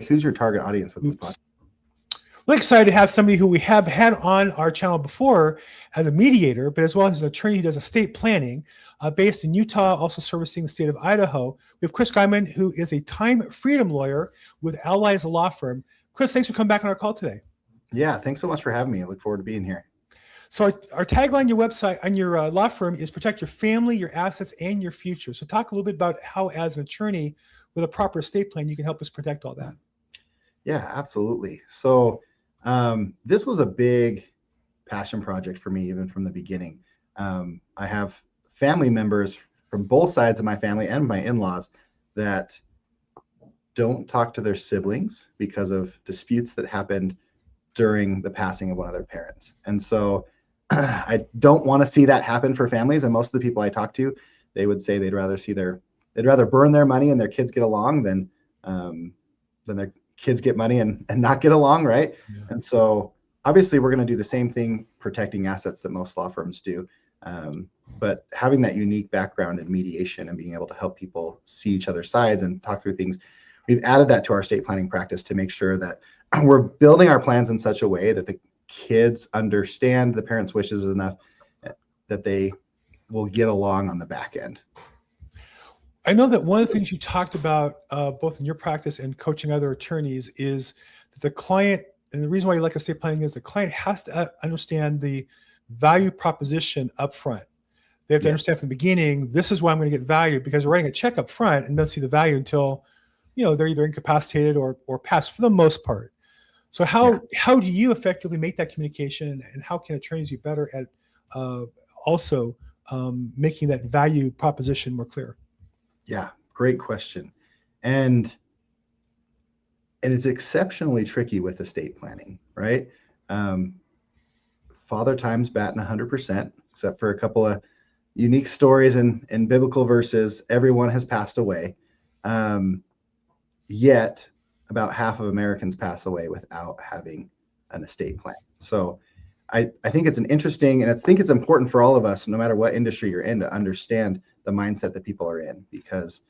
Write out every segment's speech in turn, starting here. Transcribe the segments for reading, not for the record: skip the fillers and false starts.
who's your target audience with this podcast? Really excited to have somebody who we have had on our channel before as a mediator, but as well as an attorney who does estate planning, based in Utah, also servicing the state of Idaho. We have Chris Guymon, who is a time freedom lawyer with Allies Law Firm. Chris, thanks for coming back on our call today. Yeah, thanks so much for having me. I look forward to being here. So our tagline on your website, on your law firm, is protect your family, your assets, and your future. So talk a little bit about how, as an attorney with a proper estate plan, you can help us protect all that. Yeah, absolutely. So this was a big passion project for me, even from the beginning. I have family members from both sides of my family and my in-laws that don't talk to their siblings because of disputes that happened during the passing of one of their parents. And so I don't want to see that happen for families. And most of the people I talk to, they would say they'd rather burn their money and their kids get along than their kids get money and not get along, right? Yeah. And so obviously we're going to do the same thing protecting assets that most law firms do. But having that unique background in mediation and being able to help people see each other's sides and talk through things, we've added that to our estate planning practice to make sure that we're building our plans in such a way that the kids understand the parents' wishes enough that they will get along on the back end. I know that one of the things you talked about both in your practice and coaching other attorneys is that the client, and the reason why you like estate planning is the client has to understand the value proposition up front. They have to understand from the beginning, this is why I'm going to get value, because we're writing a check up front and don't see the value until, they're either incapacitated or passed for the most part. So how do you effectively make that communication, and how can attorneys be better at also making that value proposition more clear? Yeah, great question. And it's exceptionally tricky with estate planning, right? Father time's batting 100%, except for a couple of unique stories in biblical verses. Everyone has passed away. Yet about half of Americans pass away without having an estate plan. So I think it's an interesting, and I think it's important for all of us, no matter what industry you're in, to understand the mindset that people are in, because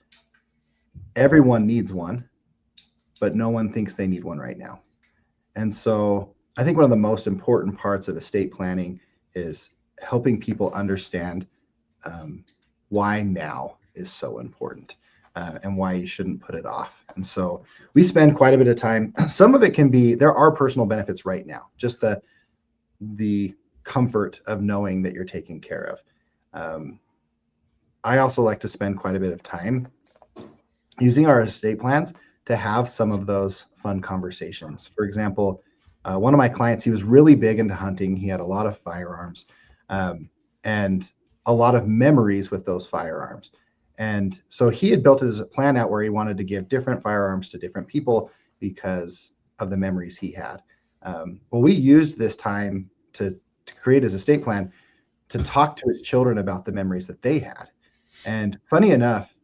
everyone needs one, but no one thinks they need one right now. And so I think one of the most important parts of estate planning is helping people understand why now is so important. And why you shouldn't put it off. And so we spend quite a bit of time. Some of it can be, there are personal benefits right now, just the comfort of knowing that you're taken care of. I also like to spend quite a bit of time using our estate plans to have some of those fun conversations. For example, one of my clients, he was really big into hunting. He had a lot of firearms and a lot of memories with those firearms. And so he had built his plan out where he wanted to give different firearms to different people because of the memories he had. Well, we used this time to create his estate plan to talk to his children about the memories that they had. And funny enough,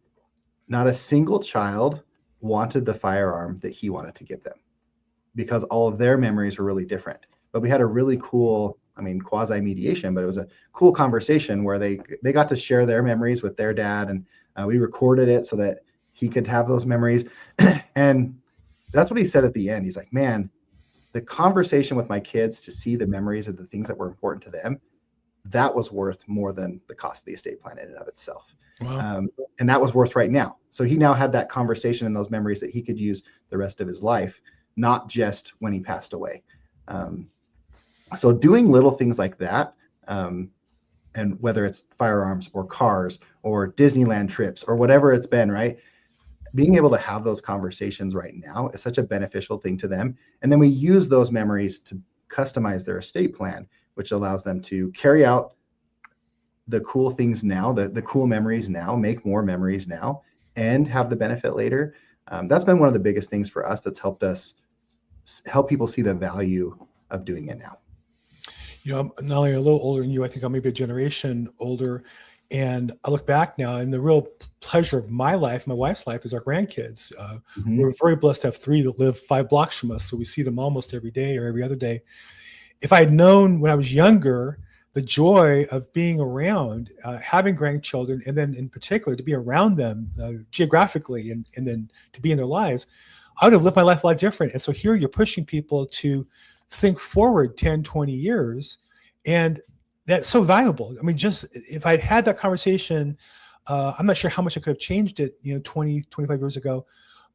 not a single child wanted the firearm that he wanted to give them because all of their memories were really different. But we had a really cool, quasi-mediation, but it was a cool conversation where they got to share their memories with their dad, and we recorded it so that he could have those memories. And that's what he said at the end. He's like, man, the conversation with my kids to see the memories of the things that were important to them, that was worth more than the cost of the estate plan in and of itself. Wow. And that was worth right now. So he now had that conversation and those memories that he could use the rest of his life, not just when he passed away. So doing little things like that, and whether it's firearms or cars or Disneyland trips or whatever it's been, right? Being able to have those conversations right now is such a beneficial thing to them. And then we use those memories to customize their estate plan, which allows them to carry out the cool things now, the cool memories now, make more memories now, and have the benefit later. That's been one of the biggest things for us that's helped us help people see the value of doing it now. I'm not only a little older than you, I think I'm maybe a generation older. And I look back now, and the real pleasure of my life, my wife's life, is our grandkids. We're very blessed to have 3 that live 5 blocks from us. So we see them almost every day or every other day. If I had known when I was younger, the joy of being around, having grandchildren, and then in particular to be around them geographically and then to be in their lives, I would have lived my life a lot different. And so here you're pushing people to think forward 10, 20 years. And that's so valuable. I mean, just if I'd had that conversation, I'm not sure how much I could have changed it, 20, 25 years ago.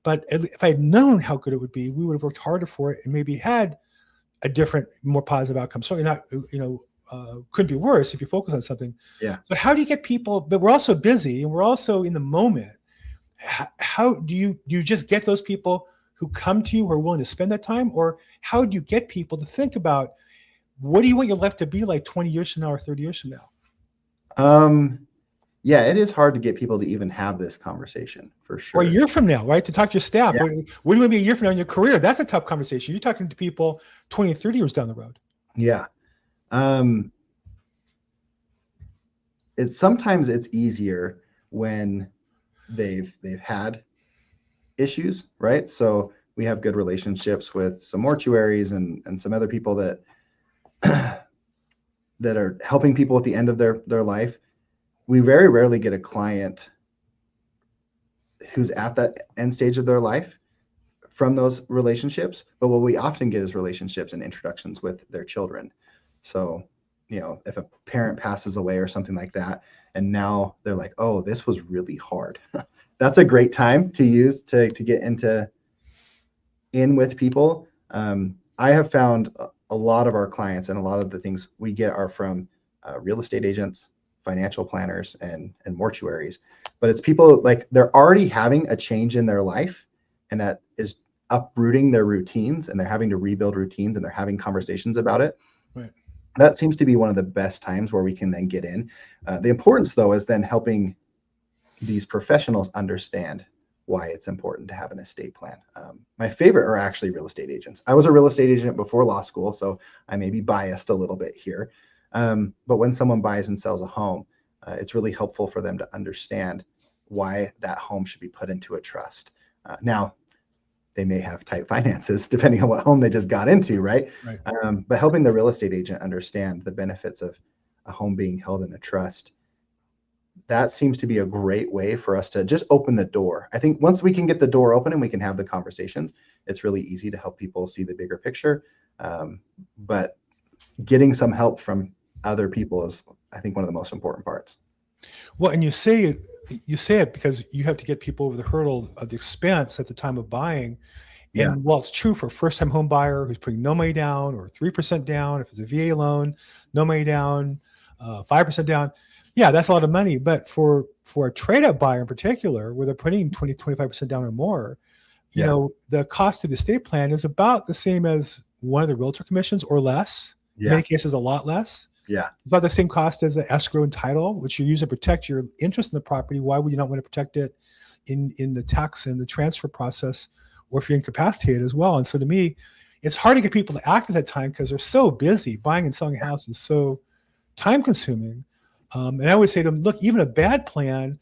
But if I had known how good it would be, we would have worked harder for it and maybe had a different, more positive outcome. Certainly not, could be worse if you focus on something. Yeah. So how do you get people, but we're also busy and we're also in the moment. How do you just get those people who come to you who are willing to spend that time? Or how do you get people to think about what do you want your life to be like 20 years from now or 30 years from now? Yeah, it is hard to get people to even have this conversation for sure. Or a year from now, right? To talk to your staff. Yeah. What do you want to be a year from now in your career? That's a tough conversation. You're talking to people 20 or 30 years down the road. Yeah. Sometimes it's easier when they've had issues, right? So we have good relationships with some mortuaries and some other people that that are helping people at the end of their life. We very rarely get a client who's at that end stage of their life from those relationships. But what we often get is relationships and introductions with their children. So, if a parent passes away or something like that, and now they're like, oh, this was really hard. That's a great time to use to get in with people. I have found a lot of our clients and a lot of the things we get are from real estate agents, financial planners, and mortuaries. But it's people like they're already having a change in their life, and that is uprooting their routines, and they're having to rebuild routines, and they're having conversations about it. Right. That seems to be one of the best times where we can then get in. The importance, though, is then helping these professionals understand why it's important to have an estate plan. My favorite are actually real estate agents. I was a real estate agent before law school, so I may be biased a little bit here. But when someone buys and sells a home, it's really helpful for them to understand why that home should be put into a trust. Now, they may have tight finances depending on what home they just got into, right? But helping the real estate agent understand the benefits of a home being held in a trust, that seems to be a great way for us to just open the door. I think once we can get the door open and we can have the conversations, it's really easy to help people see the bigger picture. But getting some help from other people is, I think, one of the most important parts. Well, and you say it because you have to get people over the hurdle of the expense at the time of buying. Yeah. And while it's true for a first-time home buyer who's putting no money down or 3% down, if it's a VA loan, no money down, 5% down, yeah, that's a lot of money. But for a trade-up buyer in particular, where they're putting 20, 25% down or more, the cost of the estate plan is about the same as one of the realtor commissions or less. In many cases, a lot less. Yeah. It's about the same cost as the escrow and title, which you use to protect your interest in the property. Why would you not want to protect it in the tax and the transfer process, or if you're incapacitated as well? And so to me, it's hard to get people to act at that time because they're so busy. Buying and selling a house is so time consuming. And I would say to them, look, even a bad plan,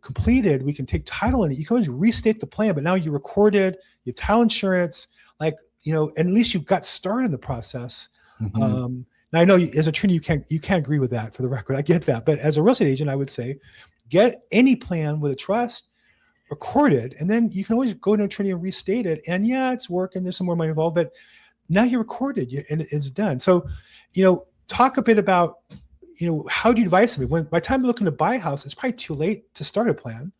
completed, we can take title in it. You can always restate the plan, but now you recorded, you have title insurance, and at least you've got started in the process. Mm-hmm. Now I know as an attorney, you can't agree with that, for the record. I get that. But as a real estate agent, I would say get any plan with a trust recorded, and then you can always go to an attorney and restate it. And yeah, it's work and there's some more money involved, but now you're recorded and it's done. So, talk a bit about, how do you advise somebody by the time they're looking to buy a house, it's probably too late to start a plan.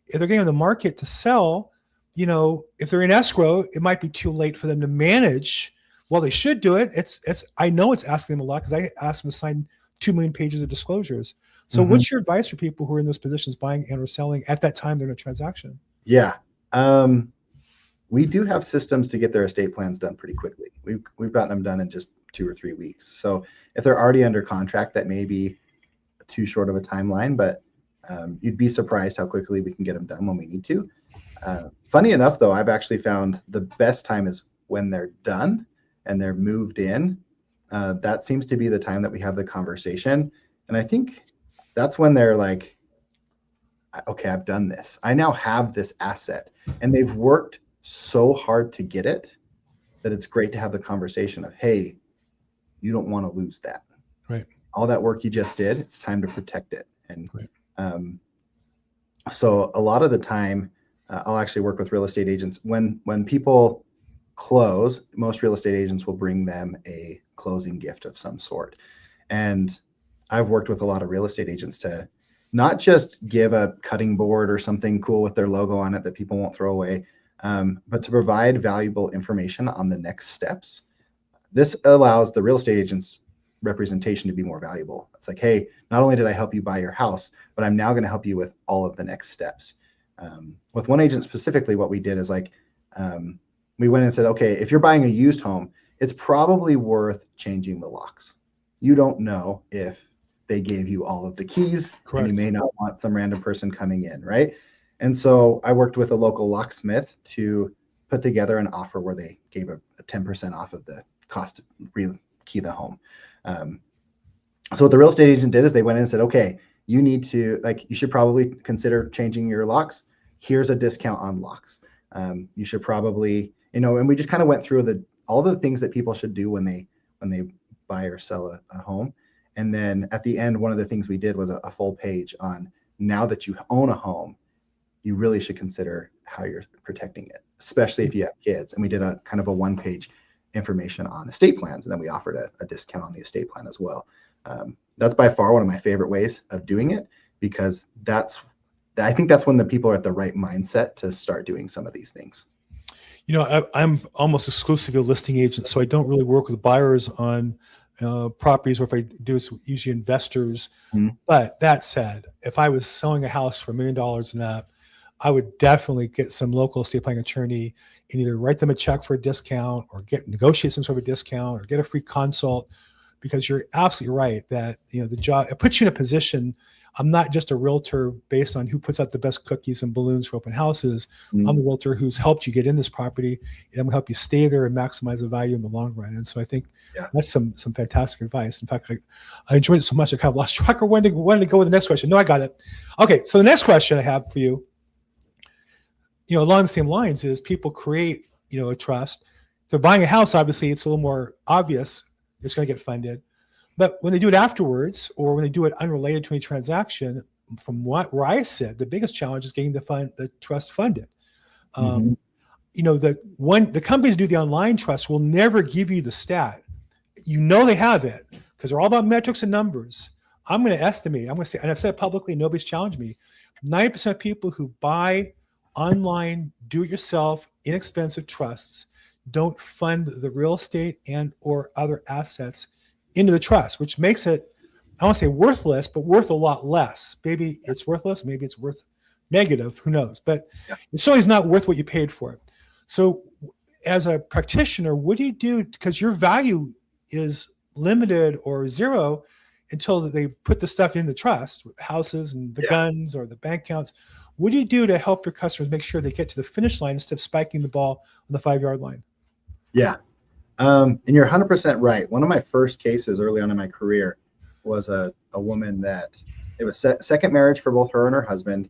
If they're getting on the market to sell, if they're in escrow, it might be too late for them to manage. Well, they should do it. I know it's asking them a lot because I asked them to sign 2 million pages of disclosures. So what's your advice for people who are in those positions, buying and or selling at that time they're in a transaction? Yeah. We do have systems to get their estate plans done pretty quickly. We've gotten them done in just 2 or 3 weeks. So if they're already under contract, that may be too short of a timeline, but you'd be surprised how quickly we can get them done when we need to. Funny enough, though, I've actually found the best time is when they're done and they're moved in. That seems to be the time that we have the conversation. And I think that's when they're like, okay, I've done this. I now have this asset. And they've worked so hard to get it that it's great to have the conversation of, hey, you don't want to lose that. Right. All that work you just did, it's time to protect it. And right. So a lot of the time I'll actually work with real estate agents. When people close, most real estate agents will bring them a closing gift of some sort. And I've worked with a lot of real estate agents to not just give a cutting board or something cool with their logo on it that people won't throw away, but to provide valuable information on the next steps. This allows the real estate agent's representation to be more valuable. It's like, hey, not only did I help you buy your house, but I'm now going to help you with all of the next steps. With one agent specifically, what we did is like, we went and said, okay, if you're buying a used home, it's probably worth changing the locks. You don't know if they gave you all of the keys. Correct. And you may not want some random person coming in, right? And so I worked with a local locksmith to put together an offer where they gave a 10% off of the cost to re-key the home. So what the real estate agent did is they went in and said, okay, you need to, like, you should probably consider changing your locks. Here's a discount on locks. You should probably, and we just kind of went through all the things that people should do when they buy or sell a home. And then at the end, one of the things we did was a full page on, now that you own a home, you really should consider how you're protecting it, especially if you have kids. And we did a kind of a one-page information on estate plans, and then we offered a discount on the estate plan as well. That's by far one of my favorite ways of doing it, because I think that's when the people are at the right mindset to start doing some of these things. I'm almost exclusively a listing agent, so I don't really work with buyers on properties, or if I do, it's usually investors. Mm-hmm. But that said, if I was selling a house for $1 million and up, I would definitely get some local estate planning attorney and either write them a check for a discount or negotiate some sort of a discount or get a free consult, because you're absolutely right that the job, it puts you in a position. I'm not just a realtor based on who puts out the best cookies and balloons for open houses. Mm-hmm. I'm the realtor who's helped you get in this property, and I'm going to help you stay there and maximize the value in the long run. And so I think that's some fantastic advice. In fact, I enjoyed it so much I kind of lost track of when to go with the next question. No, I got it. Okay, so the next question I have for you, along the same lines, is people create a trust. If they're buying a house, obviously it's a little more obvious it's going to get funded. But when they do it afterwards, or when they do it unrelated to any transaction, from where I sit, the biggest challenge is getting the trust funded. Mm-hmm. The companies who do the online trust will never give you the stat. They have it because they're all about metrics and numbers. I'm going to say, and I've said it publicly, nobody's challenged me, 90% of people who buy online, do-it-yourself, inexpensive trusts don't fund the real estate and or other assets into the trust, which makes it, I won't say worthless, but worth a lot less. Maybe it's worthless, maybe it's worth negative, who knows? But it's always not worth what you paid for it. So as a practitioner, what do you do? Because your value is limited or zero until they put the stuff in the trust, with houses and the guns or the bank accounts. What do you do to help your customers make sure they get to the finish line instead of spiking the ball on the 5-yard line? Yeah. And you're 100% right. One of my first cases early on in my career was a woman that it was second marriage for both her and her husband.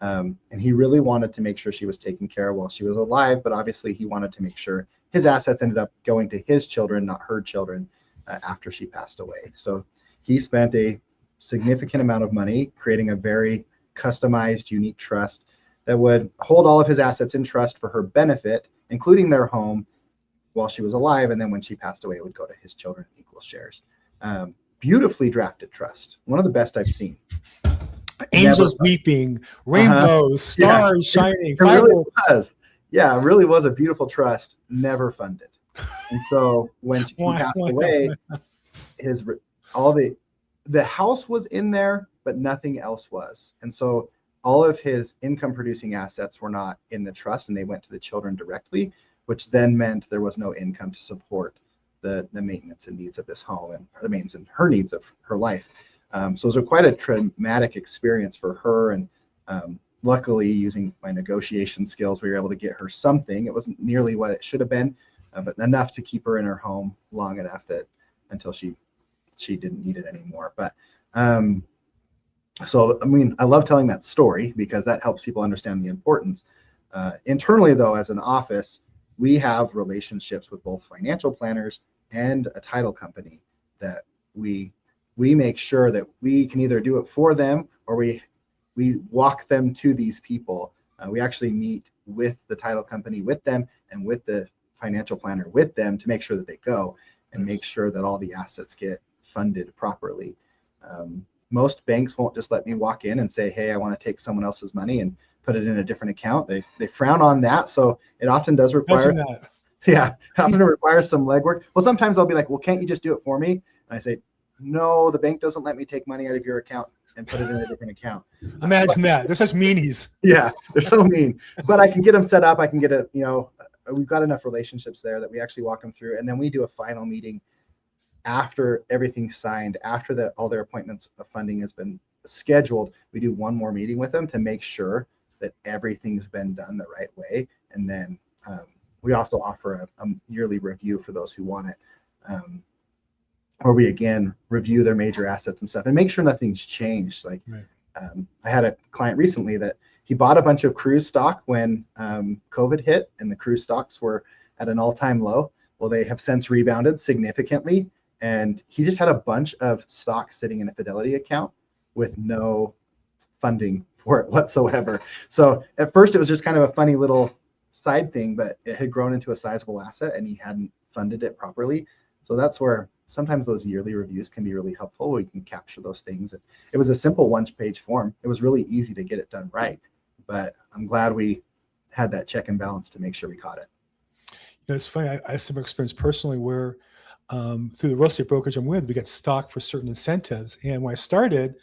And he really wanted to make sure she was taken care of while she was alive. But obviously he wanted to make sure his assets ended up going to his children, not her children, after she passed away. So he spent a significant amount of money creating a very customized, unique trust that would hold all of his assets in trust for her benefit, including their home, while she was alive. And then when she passed away, it would go to his children in equal shares. Beautifully drafted trust. One of the best I've seen. Angels weeping, rainbows, stars shining. It really was. Yeah, it really was a beautiful trust, never funded. And so when he passed away, the house was in there, but nothing else was. And so all of his income producing assets were not in the trust, and they went to the children directly, which then meant there was no income to support the maintenance and needs of this home and the maintenance and her needs of her life. So it was quite a traumatic experience for her. And luckily, using my negotiation skills, we were able to get her something. It wasn't nearly what it should have been, but enough to keep her in her home long enough that until she didn't need it anymore. But so, I mean, I love telling that story because that helps people understand the importance. Internally, though, as an office, we have relationships with both financial planners and a title company that we make sure that we can either do it for them or we walk them to these people We actually meet with the title company, with them, and with the financial planner with them to make sure that they go and make sure that all the assets get funded properly. Most banks won't just let me walk in and say, hey, I want to take someone else's money and put it in a different account. They frown on that. So it often does require, yeah, it often requires some legwork. Well, sometimes they'll be like, well, can't you just do it for me? And I say, no, the bank doesn't let me take money out of your account and put it in a different account. Imagine that. They're such meanies. Yeah, they're so mean. But I can get them set up. I can get we've got enough relationships there that we actually walk them through. And then we do a final meeting after everything's signed, after all their appointments of funding has been scheduled. We do one more meeting with them to make sure that everything's been done the right way. And then we also offer a yearly review for those who want it, where we again review their major assets and stuff and make sure nothing's changed. Like I had a client recently that he bought a bunch of cruise stock when COVID hit and the cruise stocks were at an all-time low. Well, they have since rebounded significantly. And he just had a bunch of stocks sitting in a Fidelity account with no funding for it whatsoever. So at first it was just kind of a funny little side thing, but it had grown into a sizable asset and he hadn't funded it properly. So that's where sometimes those yearly reviews can be really helpful. We can capture those things. It was a simple one-page form. It was really easy to get it done right, but I'm glad we had that check and balance to make sure we caught it. It's funny. I have some experience personally where through the real estate brokerage I'm with, we get stock for certain incentives. And when I started,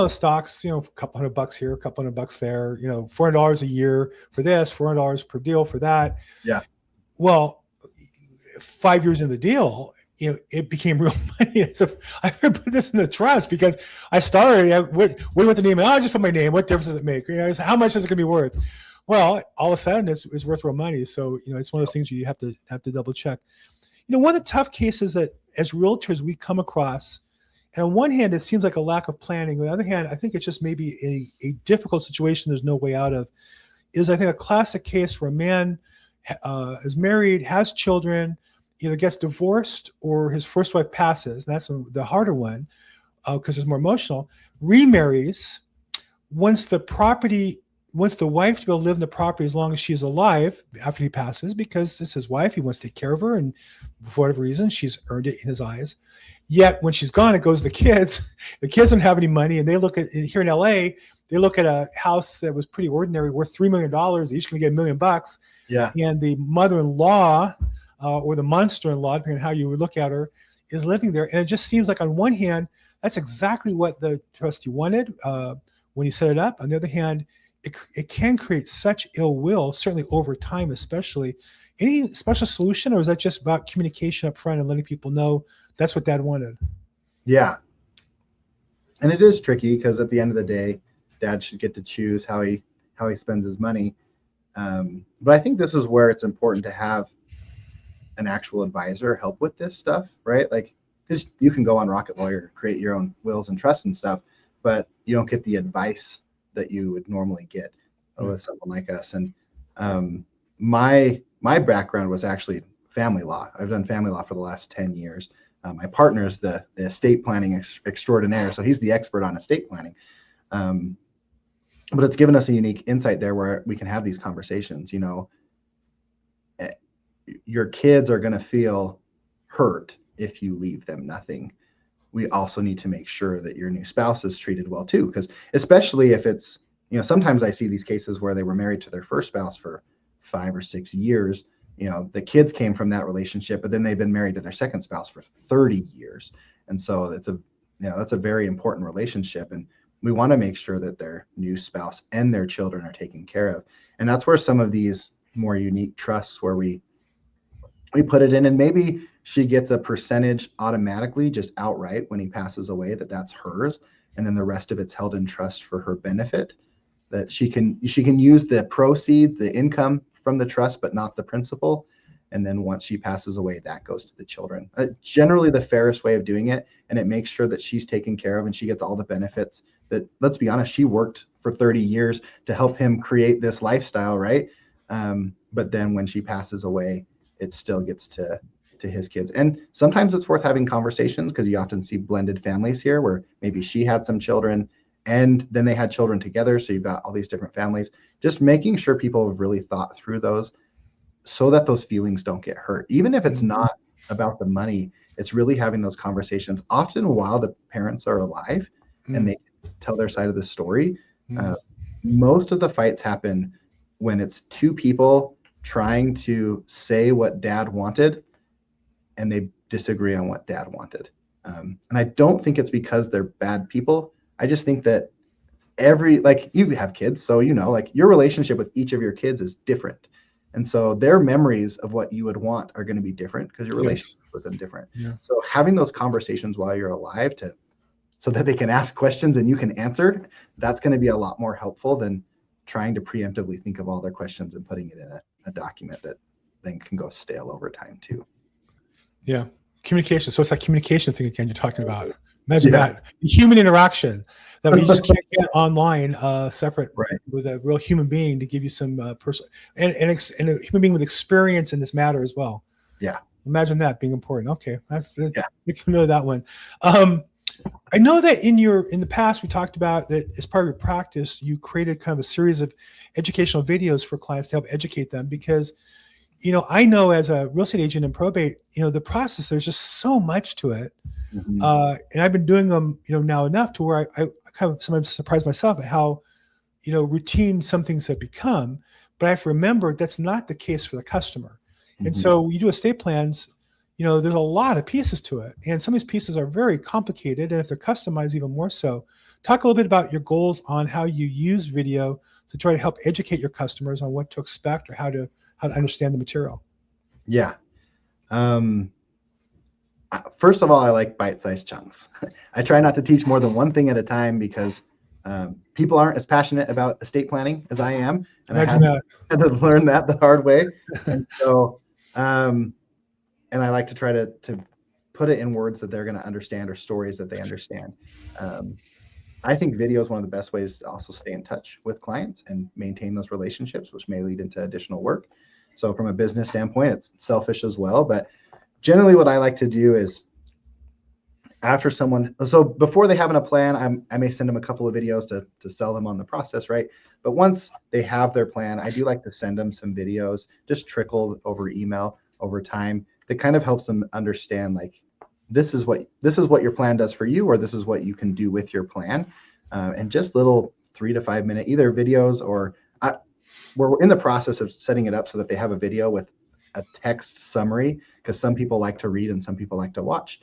stocks, a couple $100 here, a couple $100 there, $400 a year for this, $400 per deal for that. Yeah. Well, 5 years into the deal, it became real money. So I better put this in the trust because I started, what do you want the name? I just put my name. What difference does it make? How much is it going to be worth? Well, all of a sudden it's worth real money. So, it's one of those things you have to double check. One of the tough cases that as realtors we come across, and on one hand, it seems like a lack of planning. On the other hand, I think it's just maybe a difficult situation there's no way out of, is I think a classic case where a man is married, has children, either gets divorced or his first wife passes. And that's the harder one because it's more emotional. Remarries, wants the wife to be able to live in the property as long as she's alive after he passes, because it's his wife. He wants to take care of her. And for whatever reason, she's earned it in his eyes. Yet when she's gone, it goes to the kids. The kids don't have any money. And they look at, here in LA, they look at a house that was pretty ordinary, worth $3 million. They're each going to get $1 million. Yeah. And the mother-in-law or the monster-in-law, depending on how you would look at her, is living there. And it just seems like on one hand, that's exactly what the trustee wanted when he set it up. On the other hand, it can create such ill will, certainly over time, especially. Any special solution, or is that just about communication up front and letting people know that's what dad wanted? Yeah. And it is tricky because at the end of the day, dad should get to choose how he spends his money. But I think this is where it's important to have an actual advisor help with this stuff, right? Like, because you can go on Rocket Lawyer, create your own wills and trusts and stuff, but you don't get the advice that you would normally get with someone like us. And my background was actually family law. I've done family law for the last 10 years. My partner is the estate planning extraordinaire, so he's the expert on estate planning. But it's given us a unique insight there where we can have these conversations. Your kids are going to feel hurt if you leave them nothing. We also need to make sure that your new spouse is treated well too, because especially if it's, sometimes I see these cases where they were married to their first spouse for 5 or 6 years. The kids came from that relationship, but then they've been married to their second spouse for 30 years. And so that's a very important relationship. And we want to make sure that their new spouse and their children are taken care of. And that's where some of these more unique trusts where we put it in, and maybe she gets a percentage automatically just outright when he passes away, that's hers. And then the rest of it's held in trust for her benefit, that she can use the proceeds, the income from the trust, but not the principal. And then once she passes away, that goes to the children. Generally the fairest way of doing it. And it makes sure that she's taken care of and she gets all the benefits that, let's be honest, she worked for 30 years to help him create this lifestyle, right? But then when she passes away, it still gets to his kids. And sometimes it's worth having conversations, because you often see blended families here where maybe she had some children and then they had children together. So you've got all these different families, just making sure people have really thought through those so that those feelings don't get hurt. Even if it's not about the money, it's really having those conversations often while the parents are alive and they tell their side of the story. Most of the fights happen when it's two people trying to say what dad wanted and they disagree on what dad wanted. And I don't think it's because they're bad people. I just think that like you have kids, so like your relationship with each of your kids is different. And so their memories of what you would want are going to be different because your relationship with them different. So having those conversations while you're alive so that they can ask questions and you can answer, that's going to be a lot more helpful than trying to preemptively think of all their questions and putting it in a document that then can go stale over time too. Yeah. Communication. So it's that communication thing again you're talking about. Imagine that. The human interaction that we just can't get online separate with a real human being to give you some personal and a human being with experience in this matter as well. Yeah. Imagine that being important. Okay. We can know that one. I know that in the past, we talked about that as part of your practice, you created kind of a series of educational videos for clients to help educate them because, I know as a real estate agent in probate, the process, there's just so much to it. And I've been doing them, now enough to where I kind of sometimes surprise myself at how, routine some things have become, but I have to remember that's not the case for the customer. And so you do estate plans, there's a lot of pieces to it. And some of these pieces are very complicated. And if they're customized, even more so. Talk a little bit about your goals on how you use video to try to help educate your customers on what to expect or how to understand the material. Yeah. First of all, I like bite-sized chunks. I try not to teach more than one thing at a time because people aren't as passionate about estate planning as I am. And I had to learn that the hard way. And so, and I like to try to put it in words that they're going to understand or stories that they understand. I think video is one of the best ways to also stay in touch with clients and maintain those relationships, which may lead into additional work. So from a business standpoint, it's selfish as well. But generally what I like to do is before they have a plan, I may send them a couple of videos to sell them on the process, right? But once they have their plan, I do like to send them some videos just trickled over email over time that kind of helps them understand like, this is what your plan does for you, or this is what you can do with your plan. And just little 3 to 5 minute either videos or we're in the process of setting it up so that they have a video with a text summary because some people like to read and some people like to watch.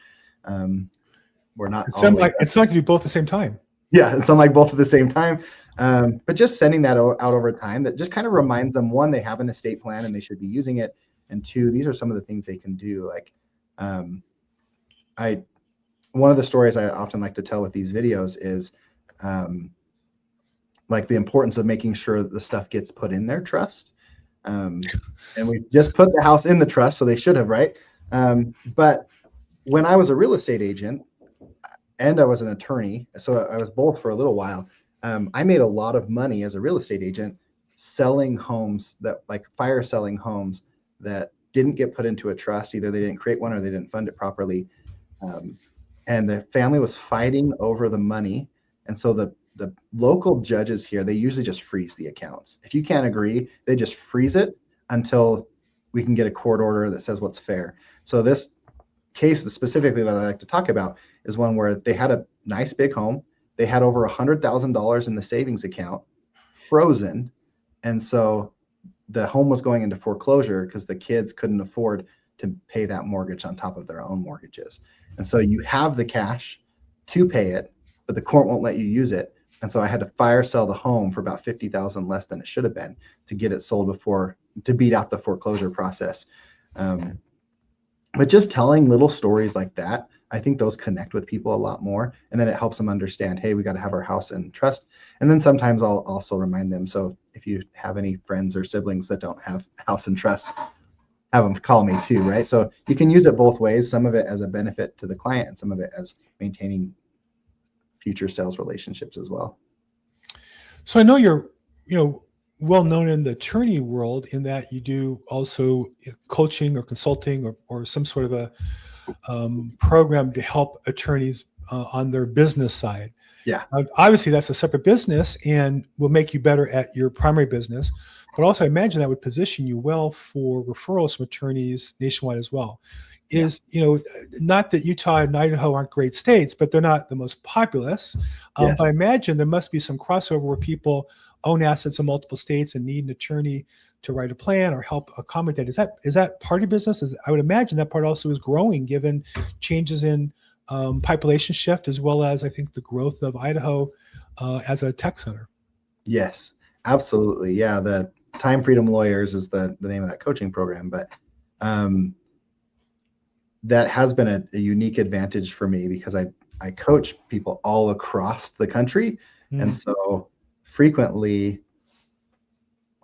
We're not. It's not to do both at the same time. Yeah, it's unlike both at the same time. But just sending that out over time that just kind of reminds them, one, they have an estate plan and they should be using it. And two, these are some of the things they can do. Like one of the stories I often like to tell with these videos is like the importance of making sure that the stuff gets put in their trust. And we just put the house in the trust, so they should have, right? But when I was a real estate agent and I was an attorney, so I was both for a little while, I made a lot of money as a real estate agent selling homes fire selling homes that didn't get put into a trust. Either they didn't create one or they didn't fund it properly. And the family was fighting over the money. And so the local judges here, they usually just freeze the accounts. If you can't agree, they just freeze it until we can get a court order that says what's fair. So this case specifically that I like to talk about is one where they had a nice big home. They had over $100,000 in the savings account frozen. And so the home was going into foreclosure because the kids couldn't afford to pay that mortgage on top of their own mortgages. And so you have the cash to pay it, but the court won't let you use it. And so I had to fire sell the home for about $50,000 less than it should have been to get it sold to beat out the foreclosure process. But just telling little stories like that, I think those connect with people a lot more. And then it helps them understand, hey, we got to have our house in trust. And then sometimes I'll also remind them. So if you have any friends or siblings that don't have house in trust, have them call me too, right? So you can use it both ways, some of it as a benefit to the client and some of it as maintaining future sales relationships as well. So I know you're, well known in the attorney world in that you do also coaching or consulting or some sort of a program to help attorneys on their business side. Yeah. Obviously, that's a separate business and will make you better at your primary business. But also, I imagine that would position you well for referrals from attorneys nationwide as well. Yeah. Not that Utah and Idaho aren't great states, but they're not the most populous. Yes. But I imagine there must be some crossover where people own assets in multiple states and need an attorney to write a plan or help accommodate. Is that part of your business? I would imagine that part also is growing given changes in population shift, as well as I think the growth of Idaho as a tech center. Yes, absolutely. Yeah, the Time Freedom Lawyers is the name of that coaching program, but that has been a unique advantage for me because I coach people all across the country, and so frequently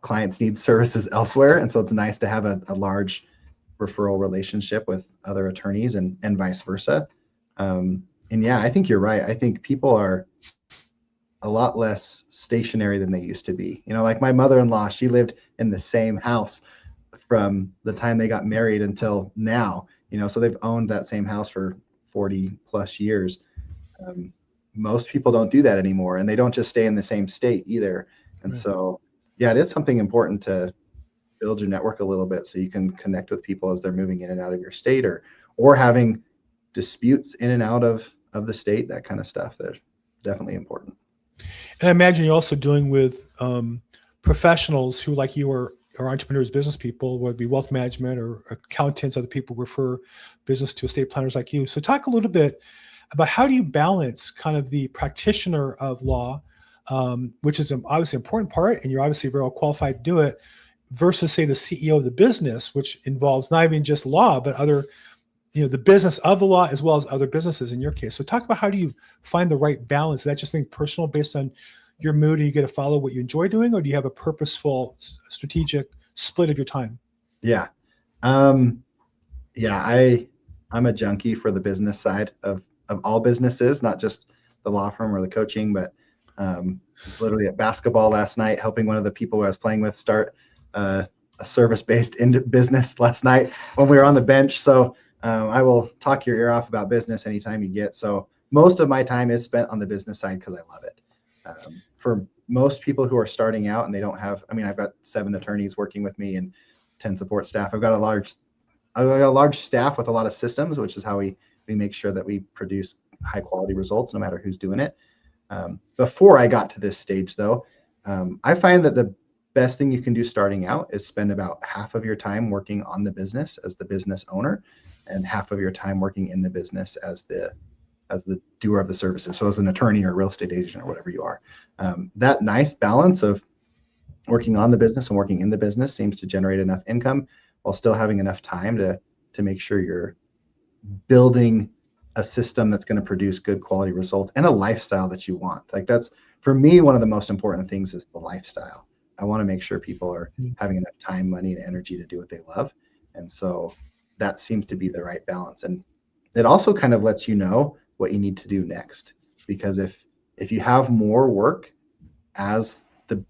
clients need services elsewhere, and so it's nice to have a large referral relationship with other attorneys and vice versa. And yeah, I think you're right. I think people are a lot less stationary than they used to be. Like my mother-in-law, she lived in the same house from the time they got married until now, so they've owned that same house for 40 plus years. Most people don't do that anymore, and they don't just stay in the same state either. And so, yeah, it is something important to build your network a little bit so you can connect with people as they're moving in and out of your state or having disputes in and out of the state, that kind of stuff. They're definitely important. And I imagine you're also dealing with professionals who, like you, are entrepreneurs, business people, whether it be wealth management or accountants, other people refer business to estate planners like you. So talk a little bit about how do you balance kind of the practitioner of law, which is obviously an important part, and you're obviously very well qualified to do it, versus, say, the CEO of the business, which involves not even just law, but other, the business of the law as well as other businesses in your case. So talk about how do you find the right balance? Is that just think personal based on your mood and you get to follow what you enjoy doing, or do you have a purposeful, strategic split of your time? Yeah. I'm a junkie for the business side of all businesses, not just the law firm or the coaching, but I was literally at basketball last night, helping one of the people I was playing with start a service-based business last night when we were on the bench. So I will talk your ear off about business anytime you get. So most of my time is spent on the business side because I love it. For most people who are starting out and they don't have, I've got 7 attorneys working with me and 10 support staff. I've got a large staff with a lot of systems, which is how we make sure that we produce high quality results no matter who's doing it. Before I got to this stage though, I find that the best thing you can do starting out is spend about half of your time working on the business as the business owner and half of your time working in the business as the doer of the services. So as an attorney or real estate agent or whatever you are, that nice balance of working on the business and working in the business seems to generate enough income while still having enough time to make sure you're building a system that's going to produce good quality results and a lifestyle that you want. Like that's, for me, one of the most important things is the lifestyle. I want to make sure people are having enough time, money, and energy to do what they love. And so that seems to be the right balance. And it also kind of lets you know what you need to do next. Because if you have more work as the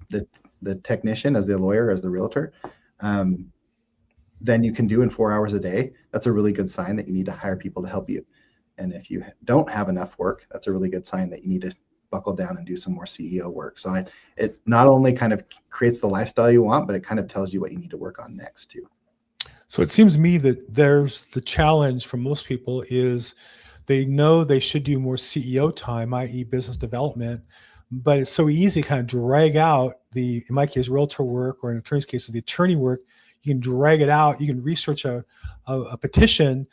technician, as the lawyer, as the realtor, than you can do in 4 hours a day, that's a really good sign that you need to hire people to help you. And if you don't have enough work, that's a really good sign that you need to buckle down and do some more CEO work. So it not only kind of creates the lifestyle you want, but it kind of tells you what you need to work on next too. So it seems to me that there's the challenge for most people is they know they should do more CEO time, i.e. business development, but it's so easy to kind of drag out in my case, realtor work, or in attorney's case, the attorney work. You can drag it out. You can research a petition,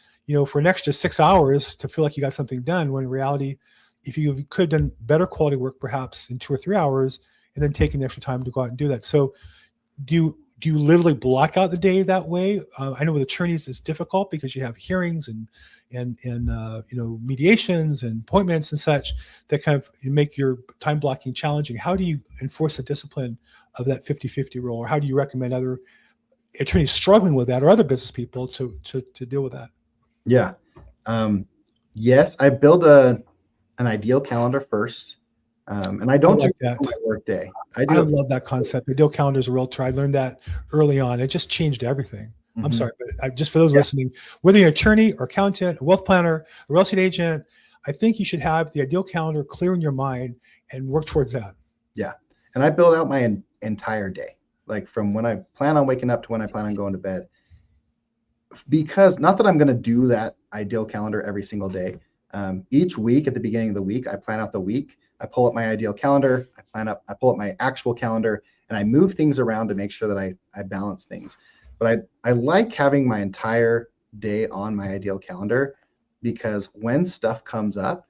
for an extra 6 hours to feel like you got something done, when in reality, if you could have done better quality work, perhaps in 2 or 3 hours, and then taking the extra time to go out and do that. So do you literally block out the day that way? I know with attorneys it's difficult because you have hearings and mediations and appointments and such that kind of make your time blocking challenging. How do you enforce the discipline of that 50-50 rule, or how do you recommend other attorneys struggling with that or other business people to deal with that? Yeah. Yes, I build an ideal calendar first. And I don't like just that. my work day. I love that concept. Ideal calendar as a realtor. I learned that early on. It just changed everything. Mm-hmm. I'm sorry, but just for those listening, whether you're an attorney or accountant, a wealth planner, a real estate agent, I think you should have the ideal calendar clear in your mind and work towards that. Yeah. And I build out my entire day, like from when I plan on waking up to when I plan on going to bed. Because not that I'm going to do that ideal calendar every single day. Each week at the beginning of the week, I plan out the week. I pull up my ideal calendar. I pull up my actual calendar, and I move things around to make sure that I balance things. But I like having my entire day on my ideal calendar, because when stuff comes up,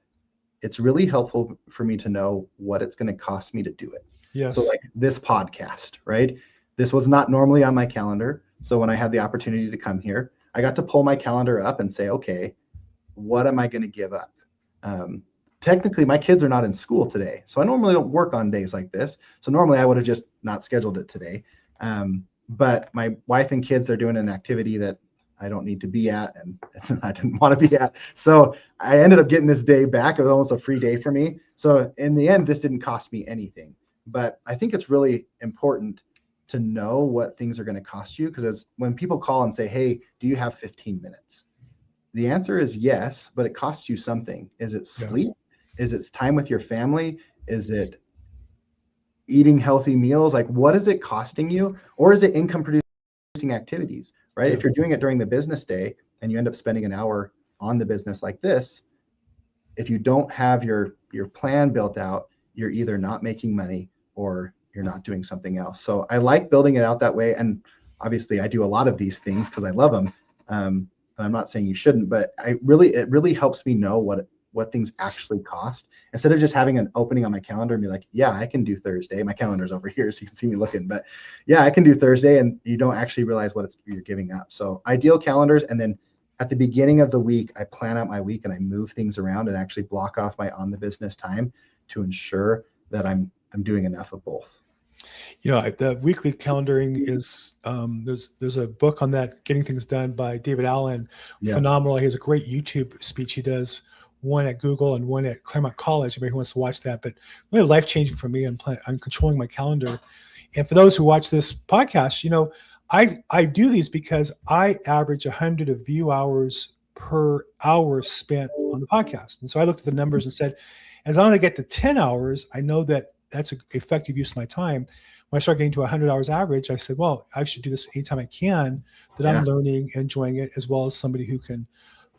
it's really helpful for me to know what it's going to cost me to do it. Yes. So like this podcast, right? This was not normally on my calendar. So when I had the opportunity to come here, I got to pull my calendar up and say, okay, what am I going to give up? Technically, my kids are not in school today, so I normally don't work on days like this. So normally I would have just not scheduled it today. But my wife and kids are doing an activity that I don't need to be at, and I didn't want to be at. So I ended up getting this day back. It was almost a free day for me. So in the end, this didn't cost me anything. But I think it's really important to know what things are going to cost you, because when people call and say, hey, do you have 15 minutes? The answer is yes, but it costs you something. Is it sleep? Yeah. Is it time with your family? Is it eating healthy meals? Like, what is it costing you? Or is it income producing activities, right? Yeah. If you're doing it during the business day and you end up spending an hour on the business like this, if you don't have your plan built out, you're either not making money or you're not doing something else. So I like building it out that way. And obviously I do a lot of these things because I love them. And I'm not saying you shouldn't, but it really helps me know what things actually cost, instead of just having an opening on my calendar and be like, yeah, I can do Thursday. My calendar's over here, so you can see me looking, but yeah, I can do Thursday, and you don't actually realize what you're giving up. So ideal calendars. And then at the beginning of the week, I plan out my week and I move things around and actually block off my on the business time to ensure that I'm doing enough of both. You know, the weekly calendaring is there's a book on that, Getting Things Done, by David Allen. Yeah. Phenomenal. He has a great YouTube speech he does, one at Google and one at Claremont College. Anybody who wants to watch that, but really life-changing for me. I'm controlling my calendar. And for those who watch this podcast, you know, I do these because I average 100 of view hours per hour spent on the podcast. And so I looked at the numbers and said, as long as I get to 10 hours, I know that that's an effective use of my time. When I start getting to 100 hours average, I said, well, I should do this anytime I can, that I'm learning and enjoying it, as well as somebody who can,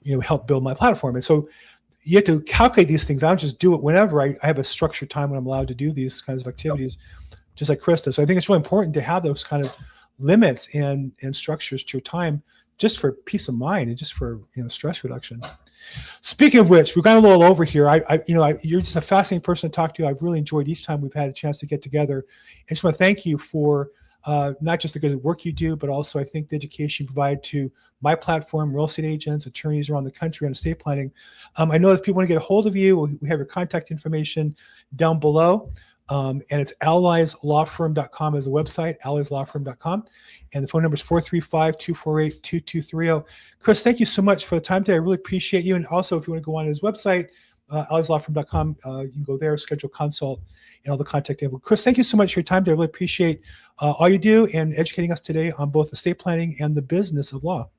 you know, help build my platform. And so you have to calculate these things. I don't just do it whenever. I have a structured time when I'm allowed to do these kinds of activities, just like Krista. So I think it's really important to have those kind of limits and structures to your time, just for peace of mind and just for, you know, stress reduction. Speaking of which, we've gone a little over here. You're just a fascinating person to talk to. I've really enjoyed each time we've had a chance to get together. I just want to thank you for not just the good work you do, but also I think the education you provide to my platform, real estate agents, attorneys around the country on estate planning. I know if people want to get a hold of you, we have your contact information down below. And it's allieslawfirm.com as a website, allieslawfirm.com. And the phone number is 435-248-2230. Chris, thank you so much for the time today. I really appreciate you. And also, if you want to go on his website, allieslawfirm.com, you can go there, schedule a consult, and all the contact info. Chris, thank you so much for your time today. I really appreciate all you do and educating us today on both estate planning and the business of law.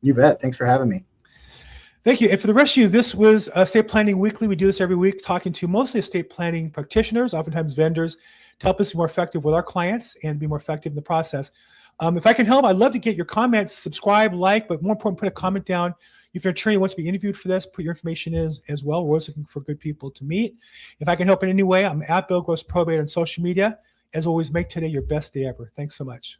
You bet. Thanks for having me. Thank you. And for the rest of you, this was Estate Planning Weekly. We do this every week, talking to mostly estate planning practitioners, oftentimes vendors, to help us be more effective with our clients and be more effective in the process. If I can help, I'd love to get your comments, subscribe, like, but more important, put a comment down. If you're an attorney who wants to be interviewed for this, put your information in as well. We're always looking for good people to meet. If I can help in any way, I'm at Bill Gross Probate on social media. As always, make today your best day ever. Thanks so much.